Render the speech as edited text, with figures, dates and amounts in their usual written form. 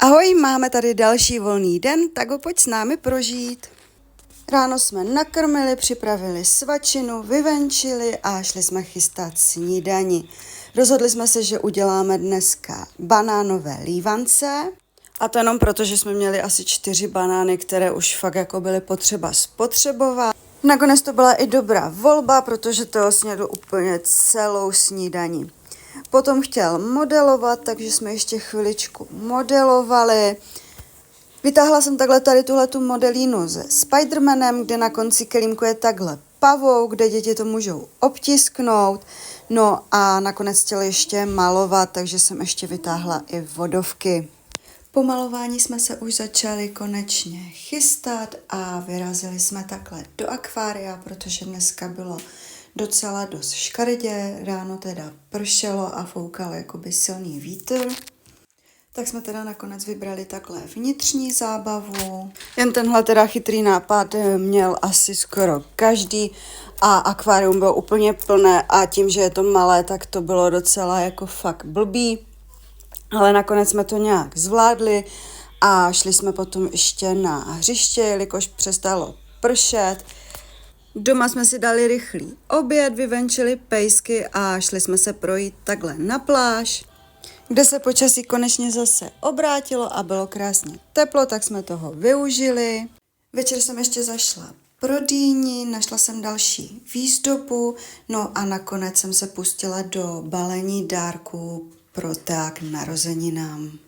Ahoj, máme tady další volný den, tak ho pojď s námi prožít. Ráno jsme nakrmili, připravili svačinu, vyvenčili a šli jsme chystat snídani. Rozhodli jsme se, že uděláme dneska banánové lívance. A to jenom proto, že jsme měli asi 4 banány, které už fakt jako byly potřeba spotřebovat. Nakonec to byla i dobrá volba, protože to snědl úplně celou snídani. Potom chtěl modelovat, takže jsme ještě chviličku modelovali. Vytáhla jsem takhle tady tuhletu modelínu se Spidermanem, kde na konci kelímku je takhle pavouk, kde děti to můžou obtisknout. No a nakonec chtěl ještě malovat, takže jsem ještě vytáhla i vodovky. Po malování jsme se už začali konečně chystat a vyrazili jsme takhle do akvária, protože dneska bylo docela dost škaredě, ráno teda pršelo a foukal jakoby silný vítr. Tak jsme teda nakonec vybrali takhle vnitřní zábavu. Jen tenhle teda chytrý nápad měl asi skoro každý a akvárium bylo úplně plné a tím, že je to malé, tak to bylo docela jako fakt blbý. Ale nakonec jsme to nějak zvládli a šli jsme potom ještě na hřiště, jelikož přestalo pršet. Doma jsme si dali rychlý oběd, vyvenčili pejsky a šli jsme se projít takhle na pláž, kde se počasí konečně zase obrátilo a bylo krásně teplo, tak jsme toho využili. Večer jsem ještě zašla pro dýni, našla jsem další výzdobu, no a nakonec jsem se pustila do balení dárků pro tak narozeninám.